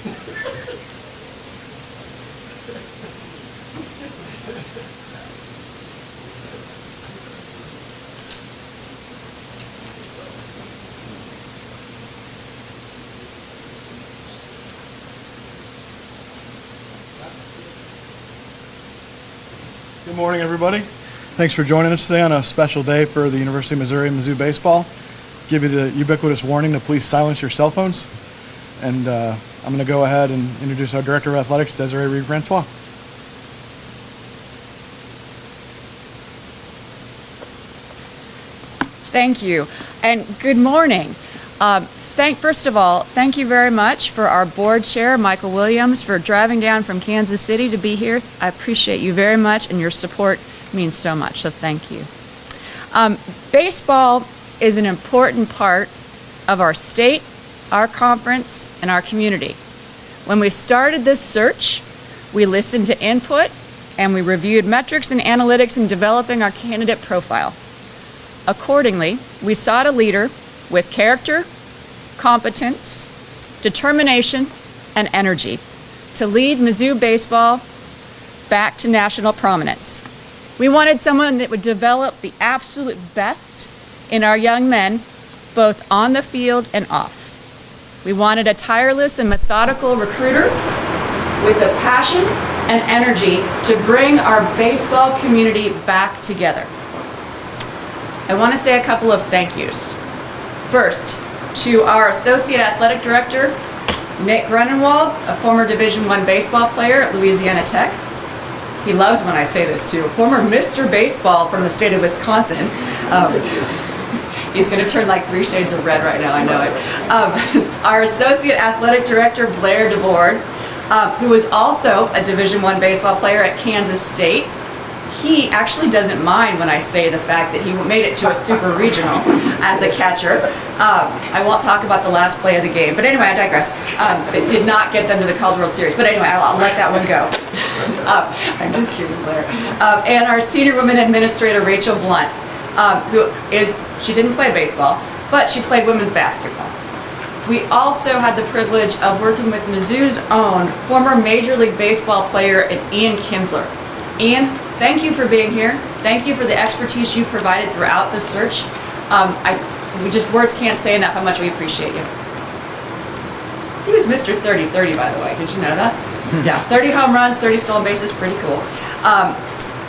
Good morning, everybody. Thanks for joining us today on a special day for the University of Missouri Mizzou baseball. Give you the ubiquitous warning to please silence your cell phones. And I'm going to go ahead and introduce our Director of Athletics, Desiree Reed-Francois. Thank you, and good morning. First of all, thank you very much for our board chair, Michael Williams, for driving down from Kansas City to be here. I appreciate you very much, and your support means so much, so thank you. Baseball is an important part of our state, our conference, and our community. When we started this search, we listened to input, and we reviewed metrics and analytics in developing our candidate profile. Accordingly, we sought a leader with character, competence, determination, and energy to lead Mizzou baseball back to national prominence. We wanted someone that would develop the absolute best in our young men, both on the field and off. We wanted a tireless and methodical recruiter with the passion and energy to bring our baseball community back together. I want to say a couple of thank yous. First, to our Associate Athletic Director, Nick Grunenwald, a former Division I baseball player at Louisiana Tech. He loves when I say this too. Former Mr. Baseball from the state of Wisconsin. He's going to turn like 3 shades of red right now, I know it. Our Associate Athletic Director, Blair DeBoard, who was also a Division I baseball player at Kansas State. He actually doesn't mind when I say the fact that he made it to a super regional as a catcher. I won't talk about the last play of the game, but anyway, I digress. It did not get them to the College World Series, but anyway, I'll let that one go. I'm just kidding, Blair. And our senior women administrator, Rachel Blunt, she didn't play baseball, but she played women's basketball. We also had the privilege of working with Mizzou's own former Major League Baseball player, Ian Kinsler. Ian, thank you for being here. Thank you for the expertise you provided throughout the search. Words can't say enough how much we appreciate you. He was Mr. 30-30, by the way. Did you know that? Yeah, 30 home runs, 30 stolen bases, pretty cool.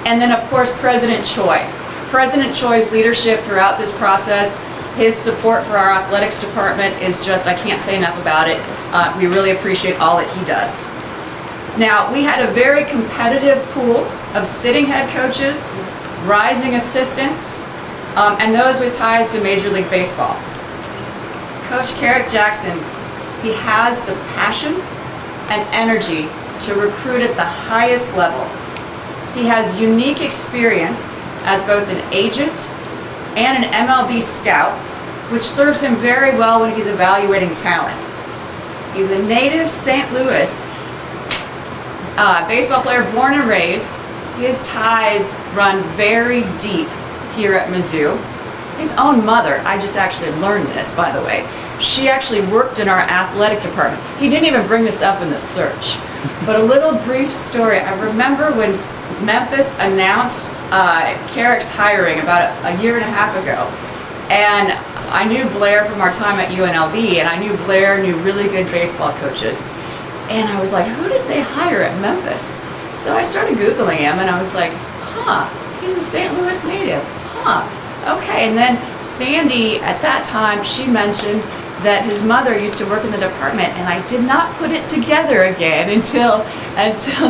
And then, of course, President Choi. President Choi's leadership throughout this process, his support for our athletics department is just, I can't say enough about it. We really appreciate all that he does. Now, we had a very competitive pool of sitting head coaches, rising assistants, and those with ties to Major League Baseball. Coach Kerrick Jackson, he has the passion and energy to recruit at the highest level. He has unique experience as both an agent and an MLB scout, which serves him very well when he's evaluating talent. He's a native St. Louis baseball player, born and raised. His ties run very deep here at Mizzou. His own mother, I just actually learned this, by the way, she actually worked in our athletic department. He didn't even bring this up in the search. But a little brief story. I remember when Memphis announced Kerrick's hiring about a year and a half ago. And I knew Blair from our time at UNLV, and I knew Blair knew really good baseball coaches. And I was like, who did they hire at Memphis? So I started Googling him, and I was like, he's a St. Louis native, okay. And then Sandy, at that time, she mentioned that his mother used to work in the department, and I did not put it together again until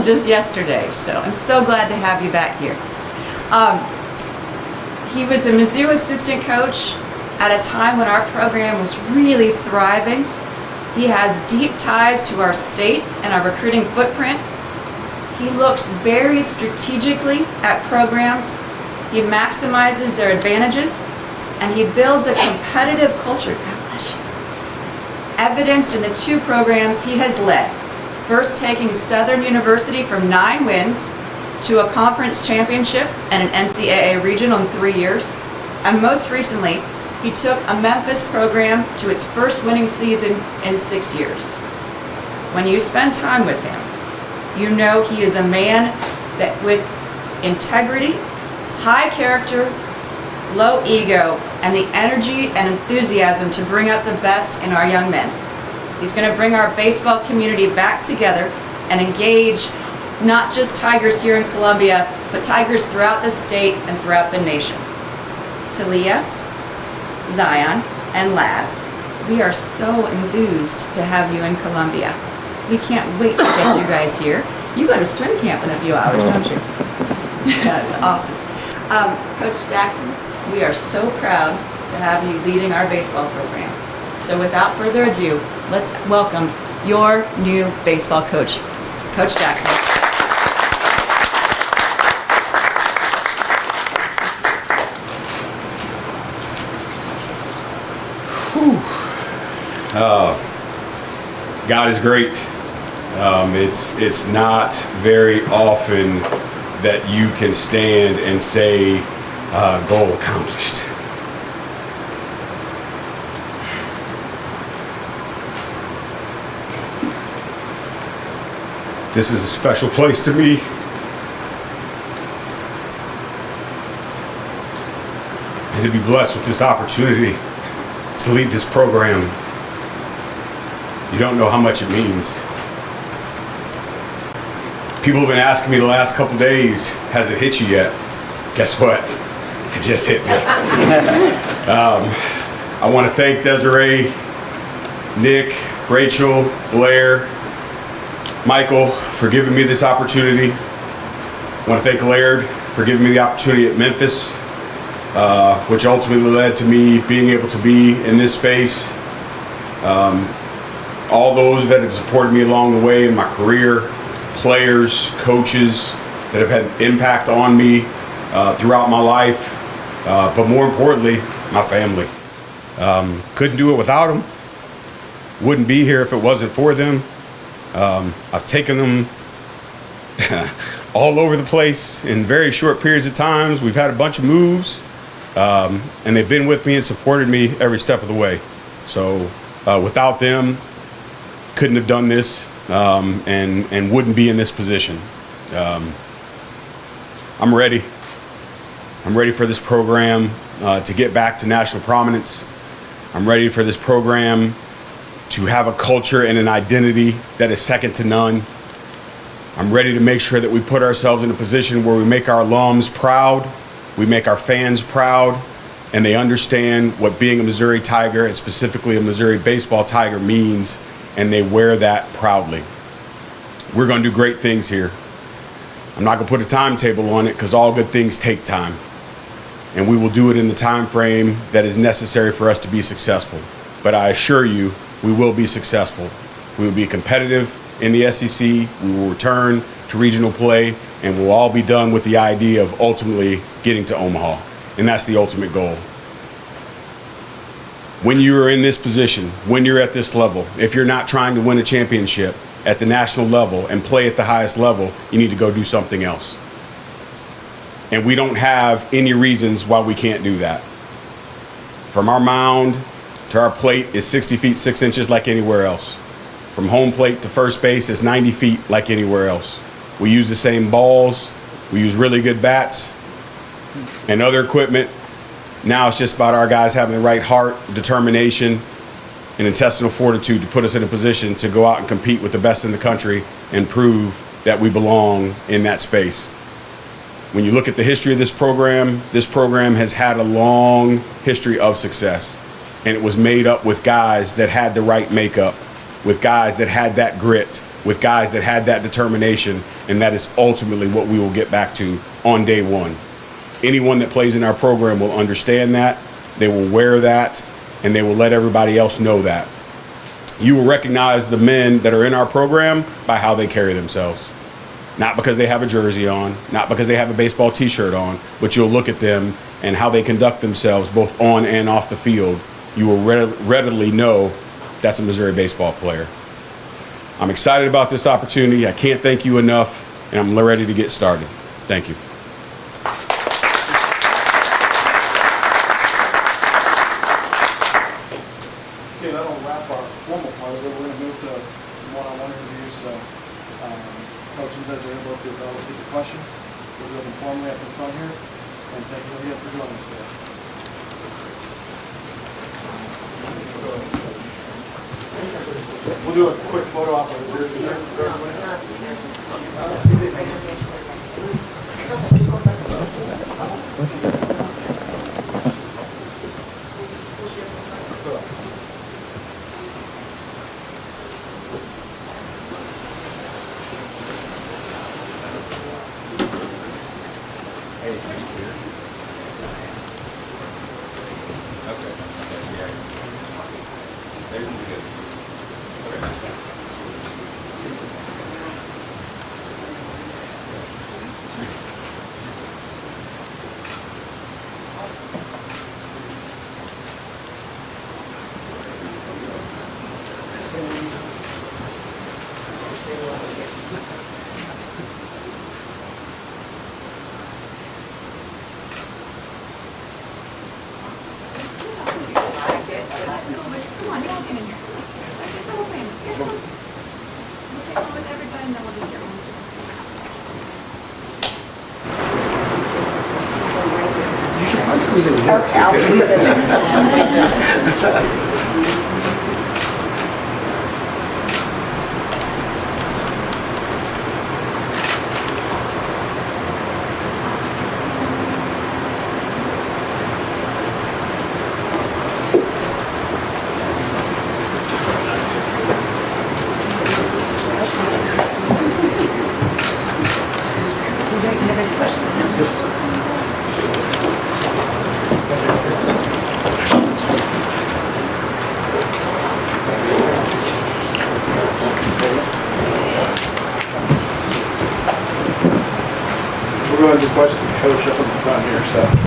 just yesterday. So I'm so glad to have you back here. He was a Mizzou assistant coach at a time when our program was really thriving. He has deep ties to our state and our recruiting footprint. He looks very strategically at programs. He maximizes their advantages, and he builds a competitive culture. God bless you. Evidenced in the 2 programs he has led. First taking Southern University from 9 wins to a conference championship and an NCAA regional in 3 years. And most recently, he took a Memphis program to its first winning season in 6 years. when you spend time with him, you know he is a man that with integrity, high character, low ego, and the energy and enthusiasm to bring out the best in our young men. He's going to bring our baseball community back together and engage not just Tigers here in Columbia, but Tigers throughout the state and throughout the nation. Talia, Zion, and Laz, we are so enthused to have you in Columbia. We can't wait to get you guys here. You go to swim camp in a few hours, don't you? Yeah, it's awesome. Coach Jackson, we are so proud to have you leading our baseball program. So without further ado, let's welcome your new baseball coach, Coach Jackson. God is great. It's not very often that you can stand and say, goal accomplished. This is a special place to me. And to be blessed with this opportunity to lead this program. You don't know how much it means. People have been asking me the last couple days, has it hit you yet? Guess what? It just hit me. I want to thank Desiree, Nick, Rachel, Blair, Michael for giving me this opportunity. I want to thank Laird for giving me the opportunity at Memphis, which ultimately led to me being able to be in this space. All those that have supported me along the way in my career, players, coaches that have had an impact on me throughout my life, but more importantly, my family. Couldn't do it without them. Wouldn't be here if it wasn't for them. I've taken them all over the place in very short periods of times. We've had a bunch of moves, and they've been with me and supported me every step of the way. So without them, couldn't have done this and wouldn't be in this position. I'm ready. I'm ready for this program to get back to national prominence. I'm ready for this program to have a culture and an identity that is second to none. I'm ready to make sure that we put ourselves in a position where we make our alums proud, we make our fans proud, and they understand what being a Missouri Tiger and specifically a Missouri baseball Tiger means, and they wear that proudly. We're going to do great things here. I'm not going to put a timetable on it because all good things take time. And we will do it in the time frame that is necessary for us to be successful. But I assure you, we will be successful. We will be competitive in the SEC. We will return to regional play, and we'll all be done with the idea of ultimately getting to Omaha. And that's the ultimate goal. When you are in this position, when you're at this level, if you're not trying to win a championship at the national level and play at the highest level, you need to go do something else. And we don't have any reasons why we can't do that. From our mound to our plate is 60 feet 6 inches like anywhere else. From home plate to first base is 90 feet like anywhere else. We use the same balls, we use really good bats and other equipment. Now it's just about our guys having the right heart, determination, and intestinal fortitude to put us in a position to go out and compete with the best in the country and prove that we belong in that space. When you look at the history of this program has had a long history of success. And it was made up with guys that had the right makeup, with guys that had that grit, with guys that had that determination, and that is ultimately what we will get back to on day one. Anyone that plays in our program will understand that, they will wear that, and they will let everybody else know that. You will recognize the men that are in our program by how they carry themselves. Not because they have a jersey on, not because they have a baseball t-shirt on, but you'll look at them and how they conduct themselves both on and off the field. You will readily know that's a Missouri baseball player. I'm excited about this opportunity. I can't thank you enough, and I'm ready to get started. Thank you. Okay, that'll wrap our formal part of it. We're going to move to some one-on-one interviews, so Coach and Liz are able to always get the questions. We'll do them formally up in front here, and thank you again for joining us today. We'll do a quick photo op of the jersey here. You should probably squeeze in here. Okay, I'll put it in there. We're going to do questions with Coach up in the front here, so.